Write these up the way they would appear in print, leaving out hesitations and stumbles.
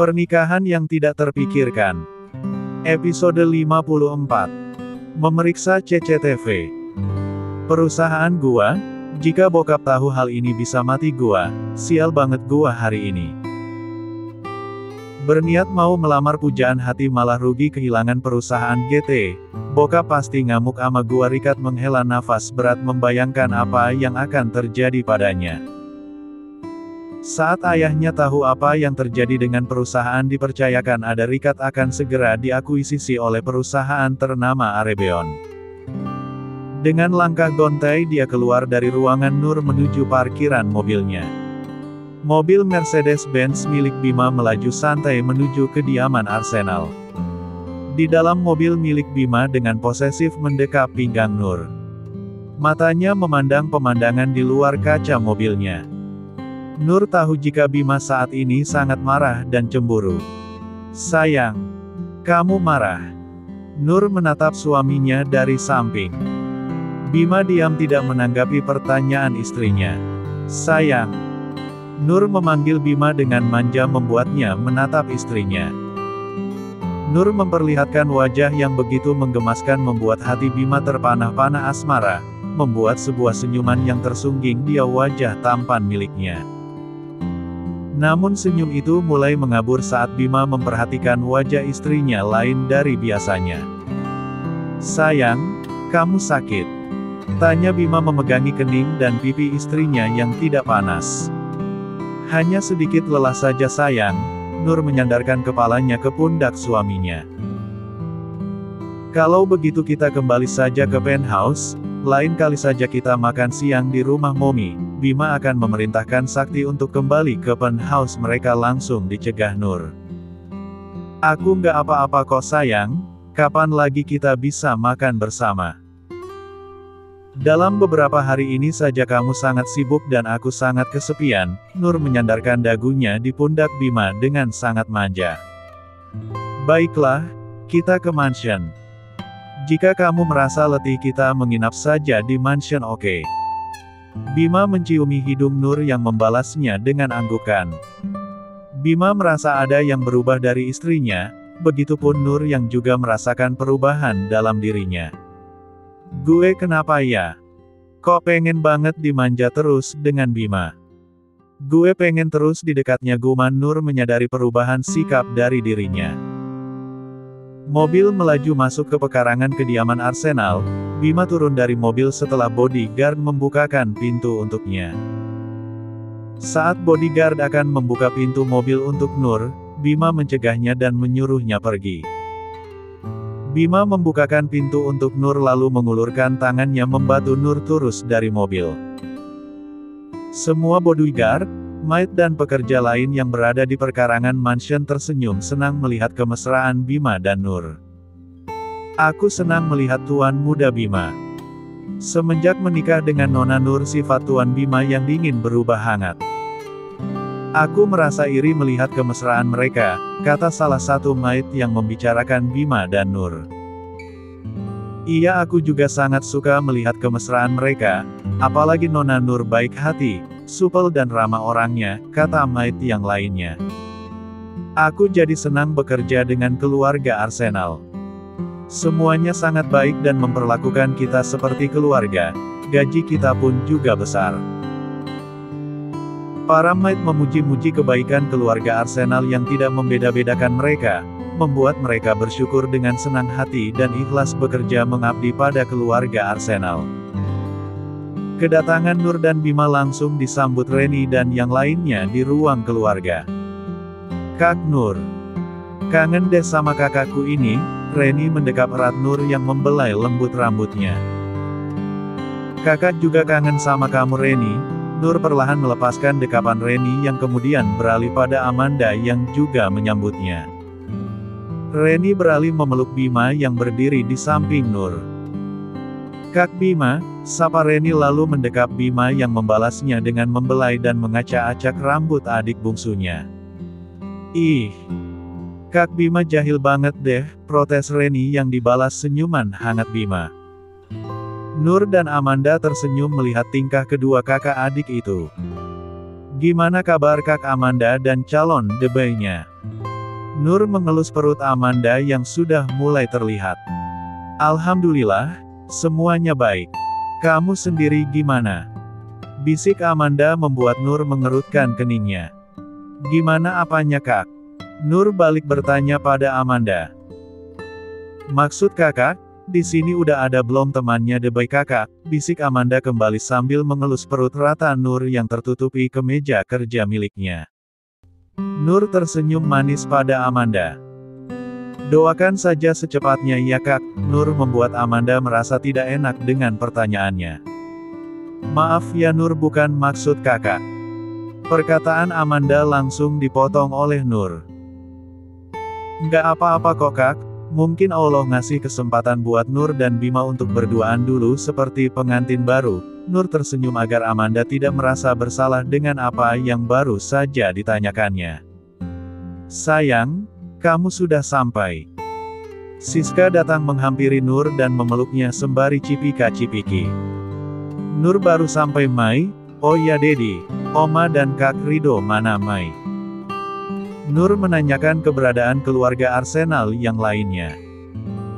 Pernikahan yang tidak terpikirkan. Episode 54. Memeriksa CCTV. Perusahaan gua, jika bokap tahu hal ini bisa mati gua, sial banget gua hari ini. Berniat mau melamar pujaan hati malah rugi kehilangan perusahaan GT. Bokap pasti ngamuk ama gua. Rikat menghela nafas berat membayangkan apa yang akan terjadi padanya. Saat ayahnya tahu apa yang terjadi dengan perusahaan dipercayakan ada Rikat akan segera diakuisisi oleh perusahaan ternama Arebeon. Dengan langkah gontai dia keluar dari ruangan Nur menuju parkiran mobilnya. Mobil Mercedes-Benz milik Bima melaju santai menuju kediaman Arsenal. Di dalam mobil milik Bima dengan posesif mendekap pinggang Nur. Matanya memandang pemandangan di luar kaca mobilnya. Nur tahu jika Bima saat ini sangat marah dan cemburu. "Sayang, kamu marah?" Nur menatap suaminya dari samping. Bima diam tidak menanggapi pertanyaan istrinya. "Sayang." Nur memanggil Bima dengan manja membuatnya menatap istrinya. Nur memperlihatkan wajah yang begitu menggemaskan membuat hati Bima terpanah-panah asmara, membuat sebuah senyuman yang tersungging di wajah tampan miliknya. Namun senyum itu mulai mengabur saat Bima memperhatikan wajah istrinya lain dari biasanya. "Sayang, kamu sakit?" tanya Bima memegangi kening dan pipi istrinya yang tidak panas. "Hanya sedikit lelah saja sayang." Nur menyandarkan kepalanya ke pundak suaminya. "Kalau begitu kita kembali saja ke penthouse, lain kali saja kita makan siang di rumah Momi." Bima akan memerintahkan Sakti untuk kembali ke penthouse mereka langsung dicegah Nur. "Aku nggak apa-apa kok sayang, kapan lagi kita bisa makan bersama? Dalam beberapa hari ini saja kamu sangat sibuk dan aku sangat kesepian." Nur menyandarkan dagunya di pundak Bima dengan sangat manja. "Baiklah, kita ke mansion. Jika kamu merasa letih kita menginap saja di mansion oke?" Bima menciumi hidung Nur yang membalasnya dengan anggukan. Bima merasa ada yang berubah dari istrinya, begitupun Nur yang juga merasakan perubahan dalam dirinya. "Gue kenapa ya? Kok pengen banget dimanja terus dengan Bima? Gue pengen terus di dekatnya." Guman Nur menyadari perubahan sikap dari dirinya. Mobil melaju masuk ke pekarangan kediaman Arsenal. Bima turun dari mobil setelah bodyguard membukakan pintu untuknya. Saat bodyguard akan membuka pintu mobil untuk Nur, Bima mencegahnya dan menyuruhnya pergi. Bima membukakan pintu untuk Nur lalu mengulurkan tangannya membantu Nur turun dari mobil. Semua bodyguard, maid dan pekerja lain yang berada di perkarangan mansion tersenyum senang melihat kemesraan Bima dan Nur. "Aku senang melihat Tuan Muda Bima. Semenjak menikah dengan Nona Nur sifat Tuan Bima yang dingin berubah hangat. Aku merasa iri melihat kemesraan mereka," kata salah satu maid yang membicarakan Bima dan Nur. "Iya aku juga sangat suka melihat kemesraan mereka, apalagi Nona Nur baik hati, supel dan ramah orangnya," kata maid yang lainnya. "Aku jadi senang bekerja dengan keluarga Arsenal. Semuanya sangat baik dan memperlakukan kita seperti keluarga, gaji kita pun juga besar." Para maid memuji-muji kebaikan keluarga Arsenal yang tidak membeda-bedakan mereka, membuat mereka bersyukur dengan senang hati dan ikhlas bekerja mengabdi pada keluarga Arsenal. Kedatangan Nur dan Bima langsung disambut Reni dan yang lainnya di ruang keluarga. "Kak Nur, kangen deh sama kakakku ini." Reni mendekap erat Nur yang membelai lembut rambutnya. "Kakak juga kangen sama kamu Reni." Nur perlahan melepaskan dekapan Reni yang kemudian beralih pada Amanda yang juga menyambutnya. Reni beralih memeluk Bima yang berdiri di samping Nur. "Kak Bima," sapa Reni lalu mendekap Bima yang membalasnya dengan membelai dan mengacak-acak rambut adik bungsunya. "Ih, Kak Bima jahil banget deh," protes Reni yang dibalas senyuman hangat Bima. Nur dan Amanda tersenyum melihat tingkah kedua kakak adik itu. "Gimana kabar Kak Amanda dan calon debaynya?" Nur mengelus perut Amanda yang sudah mulai terlihat. Alhamdulillah, semuanya baik. Kamu sendiri gimana? Bisik Amanda membuat Nur mengerutkan keningnya. Gimana apanya kak? Nur balik bertanya pada Amanda. Maksud kakak? Di sini udah ada belum temannya Debay kakak? Bisik Amanda kembali sambil mengelus perut rata Nur yang tertutupi kemeja kerja miliknya. Nur tersenyum manis pada Amanda. Doakan saja secepatnya ya kak. Nur membuat Amanda merasa tidak enak dengan pertanyaannya. Maaf ya Nur, bukan maksud kakak. Perkataan Amanda langsung dipotong oleh Nur. Nggak apa-apa kok kak. Mungkin Allah ngasih kesempatan buat Nur dan Bima untuk berduaan dulu seperti pengantin baru. Nur tersenyum agar Amanda tidak merasa bersalah dengan apa yang baru saja ditanyakannya. Sayang, kamu sudah sampai. Siska datang menghampiri Nur dan memeluknya sembari cipika-cipiki. Nur baru sampai Mai? Oh ya Dedi, Oma dan Kak Rido mana Mai? Nur menanyakan keberadaan keluarga Arsenal yang lainnya.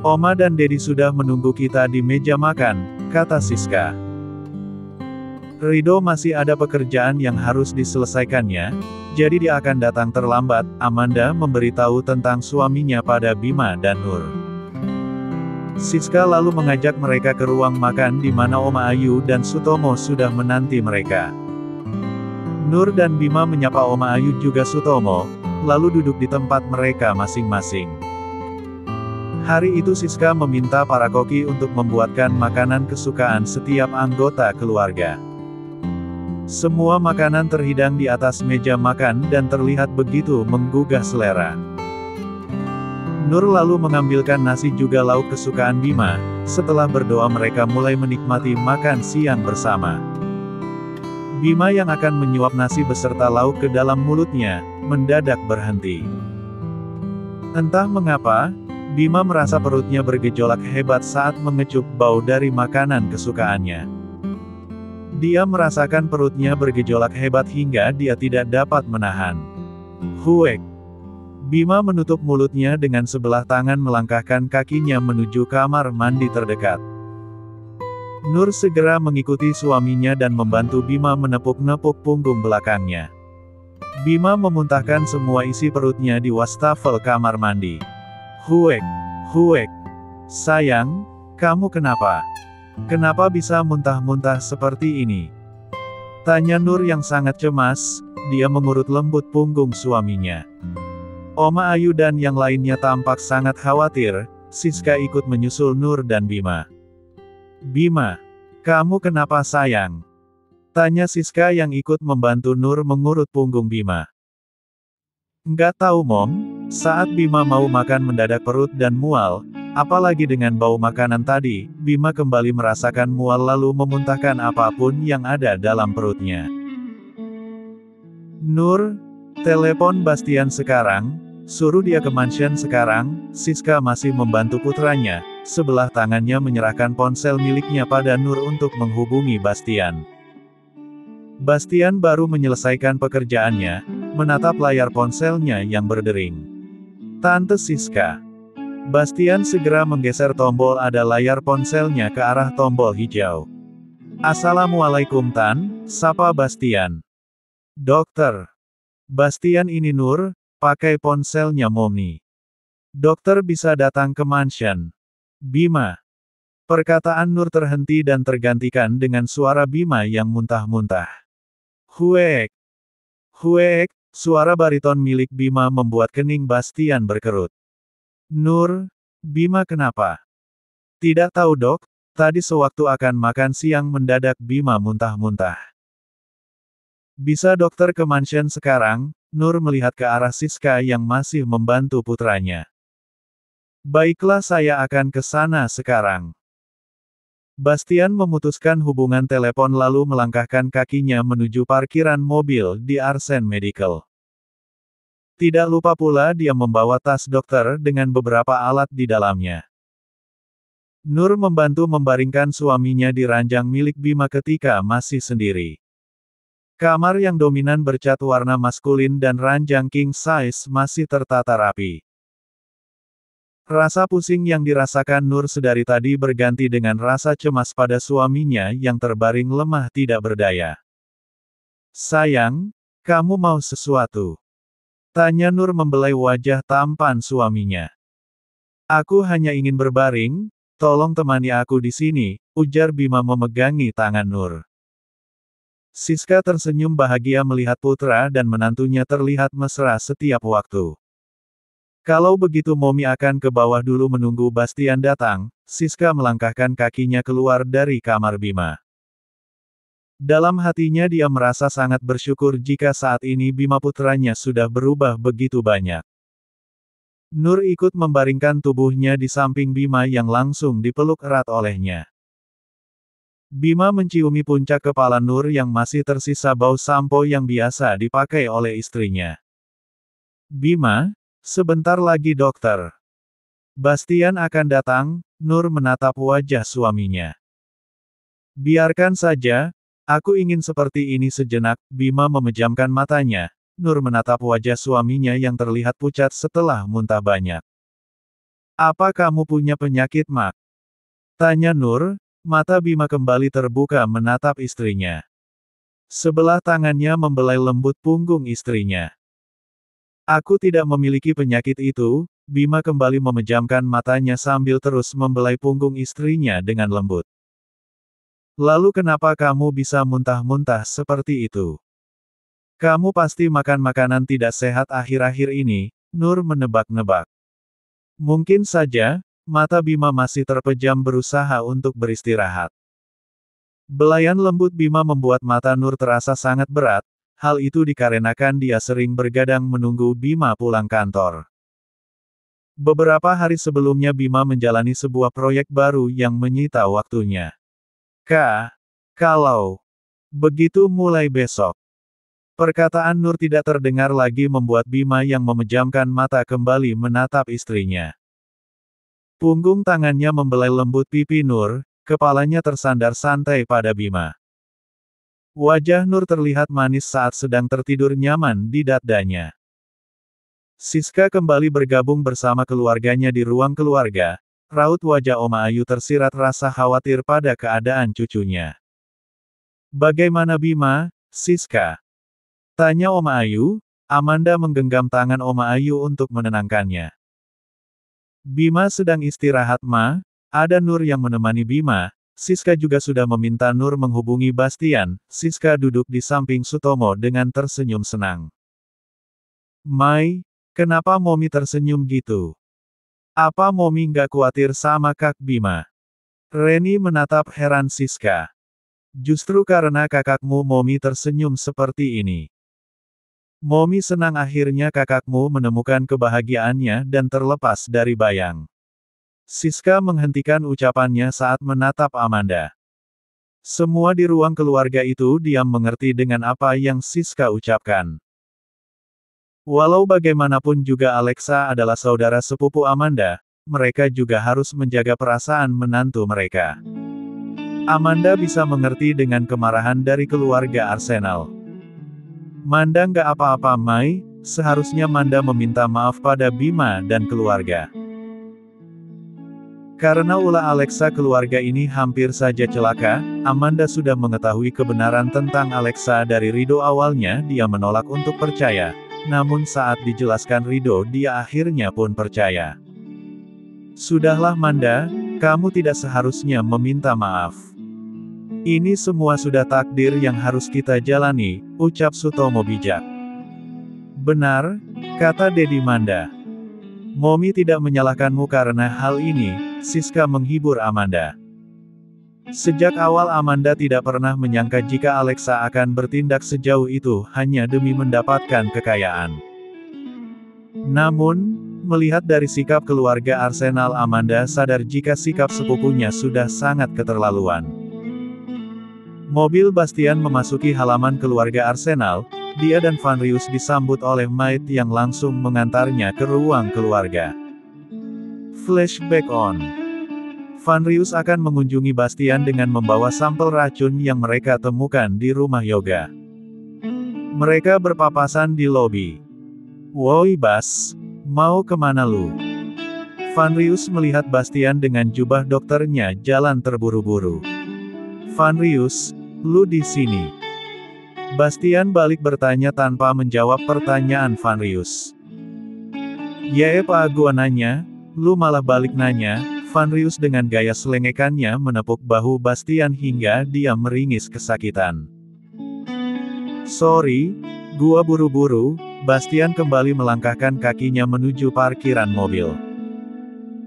Oma dan Dedi sudah menunggu kita di meja makan, kata Siska. Rido masih ada pekerjaan yang harus diselesaikannya, jadi dia akan datang terlambat. Amanda memberitahu tentang suaminya pada Bima dan Nur. Siska lalu mengajak mereka ke ruang makan di mana Oma Ayu dan Sutomo sudah menanti mereka. Nur dan Bima menyapa Oma Ayu juga Sutomo, lalu duduk di tempat mereka masing-masing. Hari itu Siska meminta para koki untuk membuatkan makanan kesukaan setiap anggota keluarga. Semua makanan terhidang di atas meja makan dan terlihat begitu menggugah selera. Nur lalu mengambilkan nasi juga lauk kesukaan Bima. Setelah berdoa mereka mulai menikmati makan siang bersama. Bima yang akan menyuap nasi beserta lauk ke dalam mulutnya, mendadak berhenti. Entah mengapa, Bima merasa perutnya bergejolak hebat saat mengecup bau dari makanan kesukaannya. Dia merasakan perutnya bergejolak hebat hingga dia tidak dapat menahan. Huek! Bima menutup mulutnya dengan sebelah tangan melangkahkan kakinya menuju kamar mandi terdekat. Nur segera mengikuti suaminya dan membantu Bima menepuk-nepuk punggung belakangnya. Bima memuntahkan semua isi perutnya di wastafel kamar mandi. Huek! Huek! Sayang, kamu kenapa? Kenapa bisa muntah-muntah seperti ini? Tanya Nur yang sangat cemas, dia mengurut lembut punggung suaminya. Oma Ayu dan yang lainnya tampak sangat khawatir. Siska ikut menyusul Nur dan Bima. Bima, kamu kenapa sayang? Tanya Siska yang ikut membantu Nur mengurut punggung Bima. Nggak tahu Mom, saat Bima mau makan mendadak perut dan mual, apalagi dengan bau makanan tadi, Bima kembali merasakan mual lalu memuntahkan apapun yang ada dalam perutnya. Nur, telepon Bastian sekarang, suruh dia ke mansion sekarang. Siska masih membantu putranya, sebelah tangannya menyerahkan ponsel miliknya pada Nur untuk menghubungi Bastian. Bastian baru menyelesaikan pekerjaannya, menatap layar ponselnya yang berdering. Tante Siska. Bastian segera menggeser tombol ada layar ponselnya ke arah tombol hijau. Assalamualaikum Tan, sapa Bastian. Dokter. Bastian ini Nur, pakai ponselnya Momni. Dokter bisa datang ke mansion. Bima. Perkataan Nur terhenti dan tergantikan dengan suara Bima yang muntah-muntah. Huek. Huek, suara bariton milik Bima membuat kening Bastian berkerut. Nur, Bima kenapa? Tidak tahu dok, tadi sewaktu akan makan siang mendadak Bima muntah-muntah. Bisa dokter ke mansion sekarang? Nur melihat ke arah Siska yang masih membantu putranya. Baiklah saya akan ke sana sekarang. Bastian memutuskan hubungan telepon lalu melangkahkan kakinya menuju parkiran mobil di Arsen Medical. Tidak lupa pula dia membawa tas dokter dengan beberapa alat di dalamnya. Nur membantu membaringkan suaminya di ranjang milik Bima ketika masih sendiri. Kamar yang dominan bercat warna maskulin dan ranjang king size masih tertata rapi. Rasa pusing yang dirasakan Nur sedari tadi berganti dengan rasa cemas pada suaminya yang terbaring lemah tidak berdaya. "Sayang, kamu mau sesuatu?" tanya Nur membelai wajah tampan suaminya. "Aku hanya ingin berbaring, tolong temani aku di sini," ujar Bima memegangi tangan Nur. Siska tersenyum bahagia melihat putra dan menantunya terlihat mesra setiap waktu. Kalau begitu Momi akan ke bawah dulu menunggu Bastian datang, Siska melangkahkan kakinya keluar dari kamar Bima. Dalam hatinya dia merasa sangat bersyukur jika saat ini Bima putranya sudah berubah begitu banyak. Nur ikut membaringkan tubuhnya di samping Bima yang langsung dipeluk erat olehnya. Bima menciumi puncak kepala Nur yang masih tersisa bau sampo yang biasa dipakai oleh istrinya. "Bima, sebentar lagi dokter. Bastian akan datang," Nur menatap wajah suaminya. "Biarkan saja, aku ingin seperti ini sejenak," Bima memejamkan matanya. Nur menatap wajah suaminya yang terlihat pucat setelah muntah banyak. "Apa kamu punya penyakit, Mak?" tanya Nur. Mata Bima kembali terbuka menatap istrinya. Sebelah tangannya membelai lembut punggung istrinya. "Aku tidak memiliki penyakit itu," Bima kembali memejamkan matanya sambil terus membelai punggung istrinya dengan lembut. "Lalu kenapa kamu bisa muntah-muntah seperti itu? Kamu pasti makan makanan tidak sehat akhir-akhir ini," Nur menebak-nebak. Mungkin saja, mata Bima masih terpejam berusaha untuk beristirahat. Belayan lembut Bima membuat mata Nur terasa sangat berat, hal itu dikarenakan dia sering bergadang menunggu Bima pulang kantor. Beberapa hari sebelumnya Bima menjalani sebuah proyek baru yang menyita waktunya. Kalau begitu mulai besok." Perkataan Nur tidak terdengar lagi membuat Bima yang memejamkan mata kembali menatap istrinya. Punggung tangannya membelai lembut pipi Nur, kepalanya tersandar santai pada Bima. Wajah Nur terlihat manis saat sedang tertidur nyaman di dadanya. Siska kembali bergabung bersama keluarganya di ruang keluarga. Raut wajah Oma Ayu tersirat rasa khawatir pada keadaan cucunya. "Bagaimana Bima, Siska?" tanya Oma Ayu. Amanda menggenggam tangan Oma Ayu untuk menenangkannya. "Bima sedang istirahat, Ma. Ada Nur yang menemani Bima." Siska juga sudah meminta Nur menghubungi Bastian. Siska duduk di samping Sutomo dengan tersenyum senang. "Mai, kenapa Momi tersenyum gitu? Apa Momi nggak khawatir sama Kak Bima?" Reni menatap heran Siska. "Justru karena kakakmu Momi tersenyum seperti ini. Momi senang akhirnya kakakmu menemukan kebahagiaannya dan terlepas dari Bayang." Siska menghentikan ucapannya saat menatap Amanda. Semua di ruang keluarga itu diam mengerti dengan apa yang Siska ucapkan. Walau bagaimanapun juga Alexa adalah saudara sepupu Amanda, mereka juga harus menjaga perasaan menantu mereka. Amanda bisa mengerti dengan kemarahan dari keluarga Arsenal. "Manda nggak apa-apa Mai, seharusnya Manda meminta maaf pada Bima dan keluarga. Karena ulah Alexa keluarga ini hampir saja celaka." Amanda sudah mengetahui kebenaran tentang Alexa dari Rido. Awalnya dia menolak untuk percaya, namun saat dijelaskan Rido dia akhirnya pun percaya. "Sudahlah Manda, kamu tidak seharusnya meminta maaf. Ini semua sudah takdir yang harus kita jalani," ucap Sutomo bijak. "Benar," kata Dedi Manda. "Momi tidak menyalahkanmu karena hal ini," Siska menghibur Amanda. Sejak awal Amanda tidak pernah menyangka jika Alexa akan bertindak sejauh itu hanya demi mendapatkan kekayaan. Namun, melihat dari sikap keluarga Arsenal Amanda sadar jika sikap sepupunya sudah sangat keterlaluan. Mobil Bastian memasuki halaman keluarga Arsenal, dia dan Vanrius disambut oleh Maid yang langsung mengantarnya ke ruang keluarga. Flashback on. Vanrius akan mengunjungi Bastian dengan membawa sampel racun yang mereka temukan di rumah yoga. Mereka berpapasan di lobi. "Woi Bas, mau kemana lu?" Vanrius melihat Bastian dengan jubah dokternya jalan terburu-buru. "Vanrius, lu di sini?" Bastian balik bertanya tanpa menjawab pertanyaan Vanrius. "Yep, gua nanya, lu malah balik nanya." Vanrius dengan gaya selengekannya menepuk bahu Bastian hingga dia meringis kesakitan. "Sorry, gua buru-buru." Bastian kembali melangkahkan kakinya menuju parkiran mobil.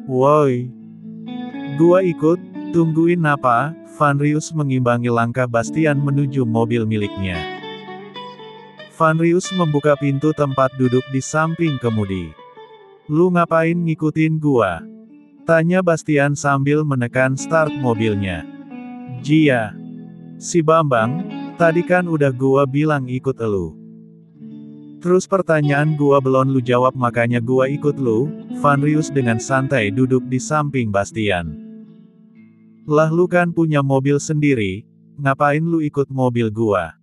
"Woi, gua ikut, tungguin apa?" Vanrius mengimbangi langkah Bastian menuju mobil miliknya. Vanrius membuka pintu tempat duduk di samping kemudi. "Lu ngapain ngikutin gua?" tanya Bastian sambil menekan start mobilnya. "Jia, si Bambang, tadi kan udah gua bilang ikut elu. Terus pertanyaan gua belum lu jawab makanya gua ikut lu." Vanrius dengan santai duduk di samping Bastian. "Lah lu kan punya mobil sendiri, ngapain lu ikut mobil gua?"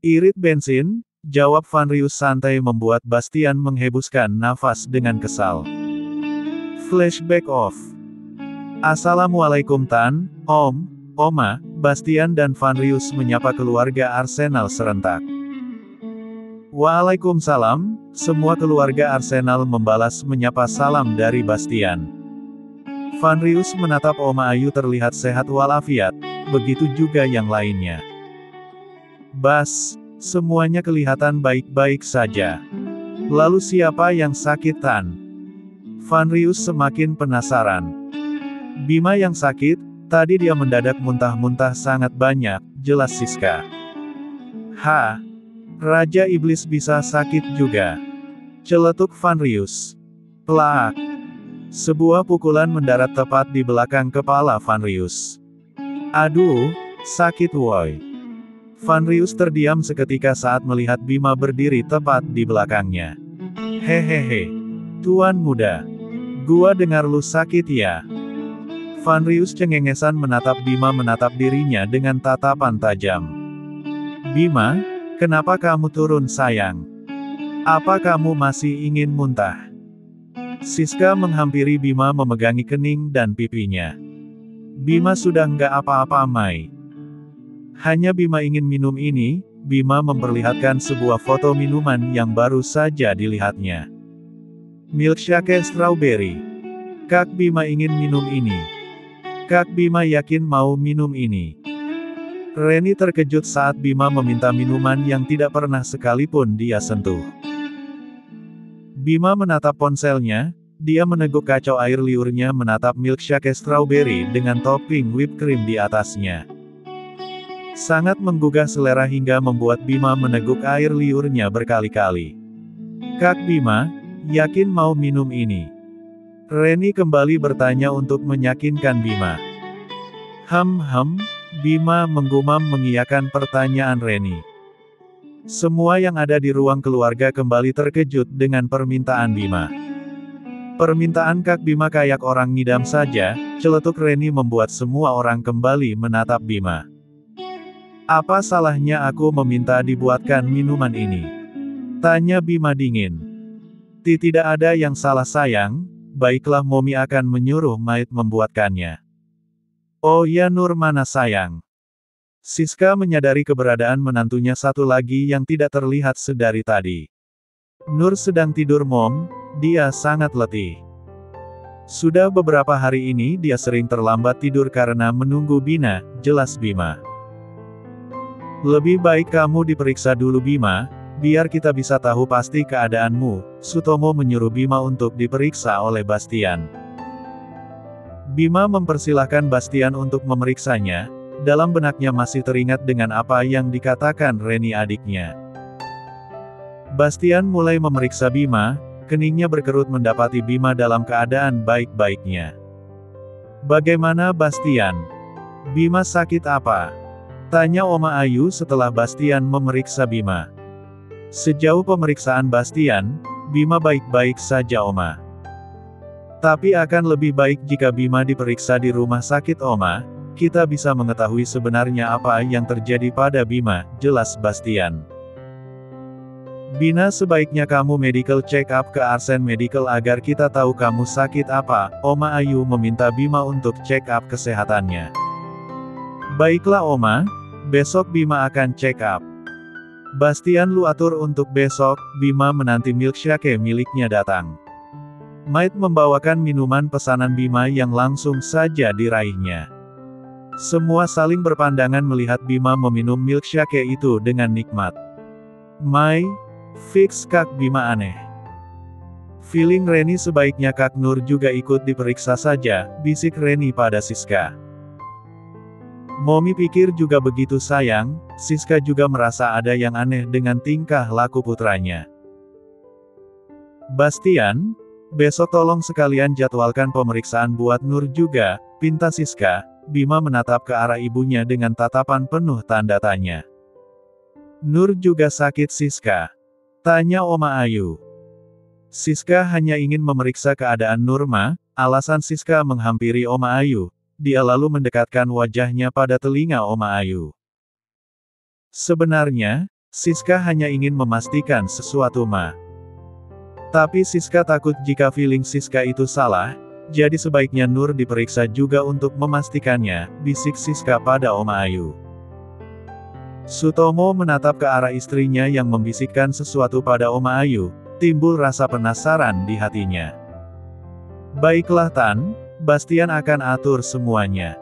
"Irit bensin," jawab Vanrius santai membuat Bastian menghembuskan nafas dengan kesal. Flashback off. "Assalamualaikum Tan, Om, Oma." Bastian dan Vanrius menyapa keluarga Arsenal serentak. "Waalaikumsalam." Semua keluarga Arsenal membalas menyapa salam dari Bastian. Vanrius menatap Oma Ayu terlihat sehat walafiat, begitu juga yang lainnya. "Bas, semuanya kelihatan baik-baik saja. Lalu siapa yang sakit Tan?" Vanrius semakin penasaran. "Bima yang sakit, tadi dia mendadak muntah-muntah sangat banyak," jelas Siska. "Hah? Raja Iblis bisa sakit juga?" celetuk Vanrius. Plak! Sebuah pukulan mendarat tepat di belakang kepala Vanrius. "Aduh, sakit woi." Vanrius terdiam seketika saat melihat Bima berdiri tepat di belakangnya. "Hehehe. Tuan muda. Gua dengar lu sakit ya?" Vanrius cengengesan menatap Bima menatap dirinya dengan tatapan tajam. "Bima, kenapa kamu turun sayang? Apa kamu masih ingin muntah?" Siska menghampiri Bima memegangi kening dan pipinya. "Bima sudah nggak apa-apa Mai. Hanya Bima ingin minum ini." Bima memperlihatkan sebuah foto minuman yang baru saja dilihatnya. "Milkshake strawberry. Kak Bima ingin minum ini. Kak Bima yakin mau minum ini." Reni terkejut saat Bima meminta minuman yang tidak pernah sekalipun dia sentuh. Bima menatap ponselnya, dia meneguk kacau air liurnya menatap milkshake strawberry dengan topping whipped cream di atasnya. Sangat menggugah selera hingga membuat Bima meneguk air liurnya berkali-kali. "Kak Bima, yakin mau minum ini?" Reni kembali bertanya untuk meyakinkan Bima. Bima menggumam mengiyakan pertanyaan Reni. Semua yang ada di ruang keluarga kembali terkejut dengan permintaan Bima. "Permintaan Kak Bima kayak orang ngidam saja," celetuk Reni membuat semua orang kembali menatap Bima. "Apa salahnya aku meminta dibuatkan minuman ini?" tanya Bima dingin. "Tidak ada yang salah sayang, baiklah Momi akan menyuruh Maid membuatkannya." "Oh ya Nur mana sayang?" Siska menyadari keberadaan menantunya satu lagi yang tidak terlihat sedari tadi. "Nur sedang tidur Mom, dia sangat letih. Sudah beberapa hari ini dia sering terlambat tidur karena menunggu Bina," jelas Bima. "Lebih baik kamu diperiksa dulu Bima, biar kita bisa tahu pasti keadaanmu." Sutomo menyuruh Bima untuk diperiksa oleh Bastian. Bima mempersilahkan Bastian untuk memeriksanya. Dalam benaknya masih teringat dengan apa yang dikatakan Reni adiknya. Bastian mulai memeriksa Bima, keningnya berkerut mendapati Bima dalam keadaan baik-baiknya. "Bagaimana Bastian? Bima sakit apa?" tanya Oma Ayu setelah Bastian memeriksa Bima. "Sejauh pemeriksaan Bastian, Bima baik-baik saja Oma. Tapi akan lebih baik jika Bima diperiksa di rumah sakit Oma. Kita bisa mengetahui sebenarnya apa yang terjadi pada Bima," jelas Bastian. Bina, sebaiknya kamu medical check up ke Arsen Medical agar kita tahu kamu sakit apa. Oma Ayu meminta Bima untuk check up kesehatannya. Baiklah Oma, besok Bima akan check up. Bastian, lu atur untuk besok. Bima menanti milkshake miliknya datang. Maid membawakan minuman pesanan Bima yang langsung saja diraihnya. Semua saling berpandangan melihat Bima meminum milkshake itu dengan nikmat. Mai, fix Kak Bima aneh. Feeling Reni sebaiknya Kak Nur juga ikut diperiksa saja, bisik Reni pada Siska. Momi pikir juga begitu sayang, Siska juga merasa ada yang aneh dengan tingkah laku putranya. Bastian, besok tolong sekalian jadwalkan pemeriksaan buat Nur juga, pinta Siska. Bima menatap ke arah ibunya dengan tatapan penuh tanda tanya. Nur juga sakit Siska? Tanya Oma Ayu. Siska hanya ingin memeriksa keadaan Nurma, alasan Siska menghampiri Oma Ayu. Dia lalu mendekatkan wajahnya pada telinga Oma Ayu. Sebenarnya, Siska hanya ingin memastikan sesuatu Ma. Tapi Siska takut jika feeling Siska itu salah, jadi sebaiknya Nur diperiksa juga untuk memastikannya, bisik Siska pada Oma Ayu. Sutomo menatap ke arah istrinya yang membisikkan sesuatu pada Oma Ayu, timbul rasa penasaran di hatinya. Baiklah Tan, Bastian akan atur semuanya.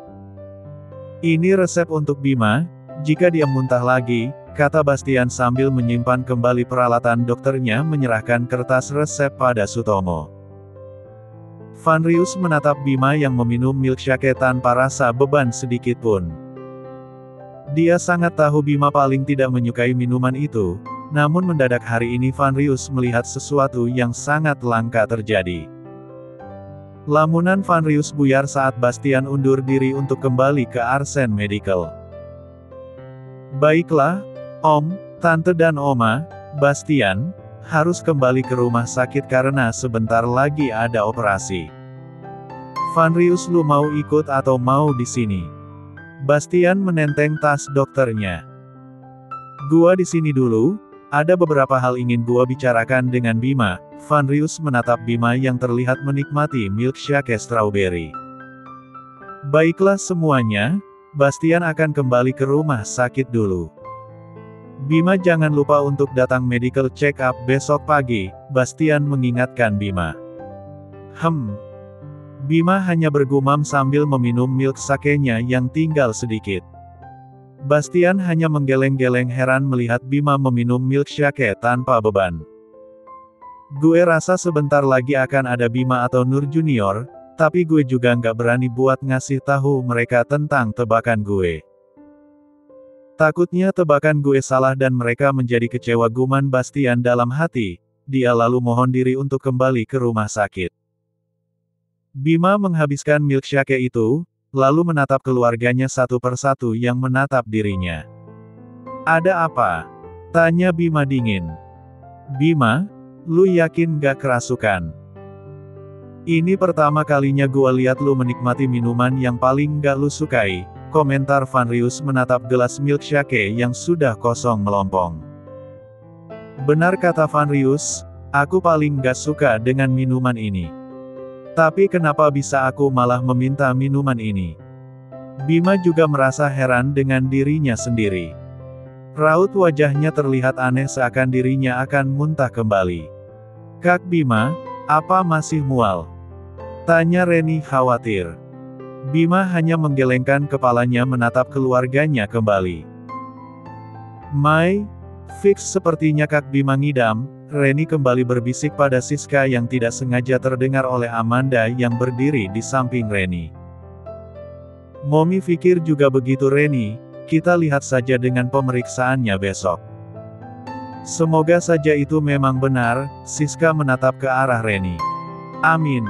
Ini resep untuk Bima, jika dia muntah lagi, kata Bastian sambil menyimpan kembali peralatan dokternya menyerahkan kertas resep pada Sutomo. Vanrius menatap Bima yang meminum milkshake tanpa rasa beban sedikit pun. Dia sangat tahu Bima paling tidak menyukai minuman itu, namun mendadak hari ini Vanrius melihat sesuatu yang sangat langka terjadi. Lamunan Vanrius buyar saat Bastian undur diri untuk kembali ke Arsen Medical. Baiklah, Om, Tante dan Oma, Bastian harus kembali ke rumah sakit karena sebentar lagi ada operasi. Vanrius, lu mau ikut atau mau di sini? Bastian menenteng tas dokternya. Gua di sini dulu, ada beberapa hal ingin gua bicarakan dengan Bima. Vanrius menatap Bima yang terlihat menikmati milkshake strawberry. Baiklah semuanya, Bastian akan kembali ke rumah sakit dulu. Bima jangan lupa untuk datang medical check up besok pagi, Bastian mengingatkan Bima. Bima hanya bergumam sambil meminum milkshake-nya yang tinggal sedikit. Bastian hanya menggeleng-geleng heran melihat Bima meminum milkshake tanpa beban. Gue rasa sebentar lagi akan ada Bima atau Nur Junior, tapi gue juga nggak berani buat ngasih tahu mereka tentang tebakan gue. Takutnya tebakan gue salah dan mereka menjadi kecewa, guman Bastian dalam hati. Dia lalu mohon diri untuk kembali ke rumah sakit. Bima menghabiskan milkshake itu, lalu menatap keluarganya satu persatu yang menatap dirinya. Ada apa? Tanya Bima dingin. Bima, lu yakin gak kerasukan? Ini pertama kalinya gua lihat lu menikmati minuman yang paling gak lu sukai, komentar Vanrius menatap gelas milkshake yang sudah kosong melompong. Benar kata Vanrius, aku paling gak suka dengan minuman ini. Tapi kenapa bisa aku malah meminta minuman ini? Bima juga merasa heran dengan dirinya sendiri. Raut wajahnya terlihat aneh seakan dirinya akan muntah kembali. Kak Bima, apa masih mual? Tanya Reni khawatir. Bima hanya menggelengkan kepalanya menatap keluarganya kembali. Mai, fix sepertinya Kak Bima ngidam. Reni kembali berbisik pada Siska yang tidak sengaja terdengar oleh Amanda yang berdiri di samping Reni. Momi pikir juga begitu Reni, kita lihat saja dengan pemeriksaannya besok. Semoga saja itu memang benar, Siska menatap ke arah Reni. Amin.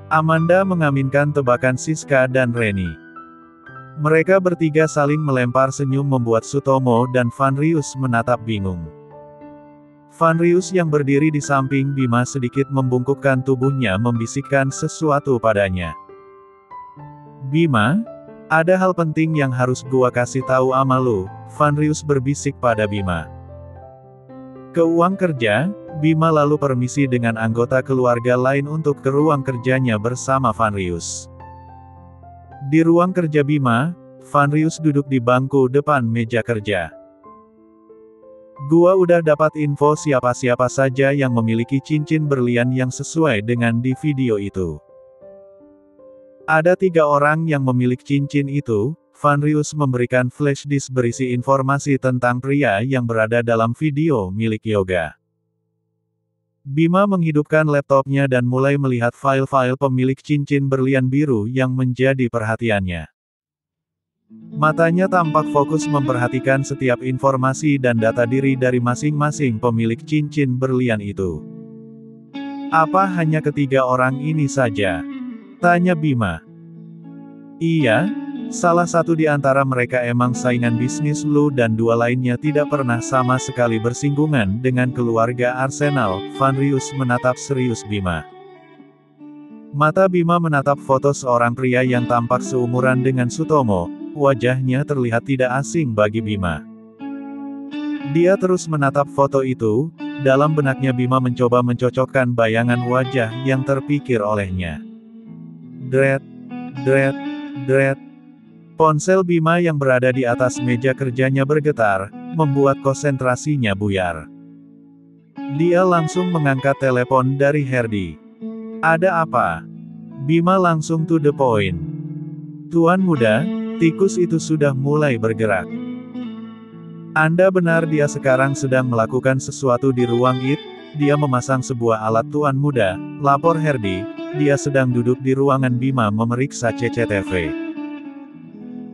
Amanda mengaminkan tebakan Siska dan Reni. Mereka bertiga saling melempar senyum membuat Sutomo dan Vanrius menatap bingung. Vanrius yang berdiri di samping Bima sedikit membungkukkan tubuhnya membisikkan sesuatu padanya. Bima, ada hal penting yang harus gua kasih tahu ama lu, Vanrius berbisik pada Bima. Ke uang kerja, Bima lalu permisi dengan anggota keluarga lain untuk ke ruang kerjanya bersama Fanrius. Di ruang kerja Bima, Fanrius duduk di bangku depan meja kerja. Gua udah dapat info siapa-siapa saja yang memiliki cincin berlian yang sesuai dengan di video itu. Ada 3 orang yang memiliki cincin itu. Fanrius memberikan flash disk berisi informasi tentang pria yang berada dalam video milik Yoga. Bima menghidupkan laptopnya dan mulai melihat file-file pemilik cincin berlian biru yang menjadi perhatiannya. Matanya tampak fokus memperhatikan setiap informasi dan data diri dari masing-masing pemilik cincin berlian itu. Apa hanya ketiga orang ini saja? Tanya Bima. Iya, salah satu di antara mereka emang saingan bisnis lu dan 2 lainnya tidak pernah sama sekali bersinggungan dengan keluarga Arsenal. Fanrius menatap serius Bima. Mata Bima menatap foto seorang pria yang tampak seumuran dengan Sutomo. Wajahnya terlihat tidak asing bagi Bima. Dia terus menatap foto itu. Dalam benaknya Bima mencoba mencocokkan bayangan wajah yang terpikir olehnya. Dret, dret, dret. Ponsel Bima yang berada di atas meja kerjanya bergetar, membuat konsentrasinya buyar. Dia langsung mengangkat telepon dari Herdi. Ada apa? Bima langsung to the point. Tuan muda, tikus itu sudah mulai bergerak. Anda benar, dia sekarang sedang melakukan sesuatu di ruang IT. Dia memasang sebuah alat tuan muda, lapor Herdi. Dia sedang duduk di ruangan Bima memeriksa CCTV.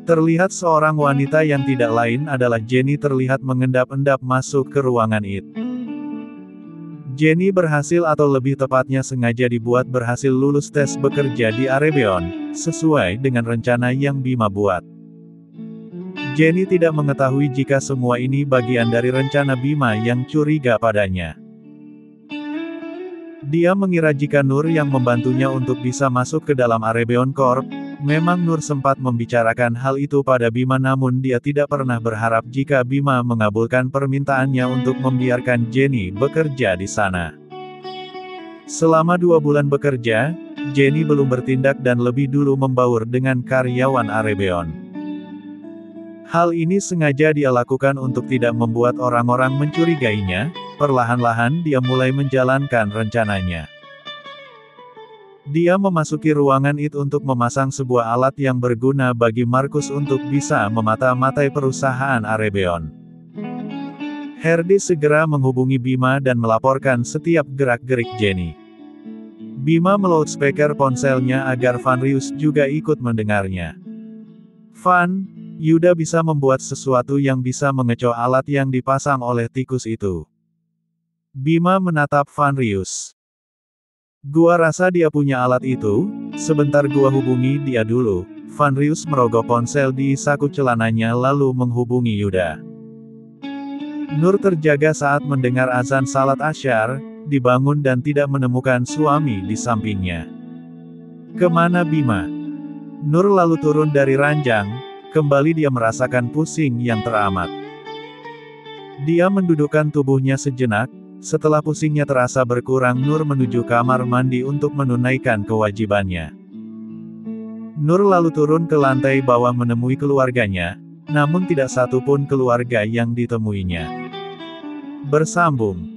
Terlihat seorang wanita yang tidak lain adalah Jenny terlihat mengendap-endap masuk ke ruangan IT. Jenny berhasil atau lebih tepatnya sengaja dibuat berhasil lulus tes bekerja di Arebeon, sesuai dengan rencana yang Bima buat. Jenny tidak mengetahui jika semua ini bagian dari rencana Bima yang curiga padanya. Dia mengira jika Nur yang membantunya untuk bisa masuk ke dalam Arebeon Corp. Memang Nur sempat membicarakan hal itu pada Bima, namun dia tidak pernah berharap jika Bima mengabulkan permintaannya untuk membiarkan Jenny bekerja di sana. Selama 2 bulan bekerja, Jenny belum bertindak dan lebih dulu membaur dengan karyawan Arebeon. Hal ini sengaja dia lakukan untuk tidak membuat orang-orang mencurigainya. Perlahan-lahan dia mulai menjalankan rencananya. Dia memasuki ruangan itu untuk memasang sebuah alat yang berguna bagi Markus untuk bisa memata-matai perusahaan Arebeon. Herdi segera menghubungi Bima dan melaporkan setiap gerak-gerik Jenny. Bima meloudspeaker ponselnya agar Fanrius juga ikut mendengarnya. Van, Yuda bisa membuat sesuatu yang bisa mengecoh alat yang dipasang oleh tikus itu. Bima menatap Fanrius. Gua rasa dia punya alat itu, sebentar gua hubungi dia dulu. Fanrius merogoh ponsel di saku celananya lalu menghubungi Yuda. Nur terjaga saat mendengar azan salat Asyar, dibangun dan tidak menemukan suami di sampingnya. Kemana Bima? Nur lalu turun dari ranjang, kembali dia merasakan pusing yang teramat. Dia mendudukkan tubuhnya sejenak. Setelah pusingnya terasa berkurang, Nur menuju kamar mandi untuk menunaikan kewajibannya. Nur lalu turun ke lantai bawah menemui keluarganya, namun tidak satu pun keluarga yang ditemuinya. Bersambung.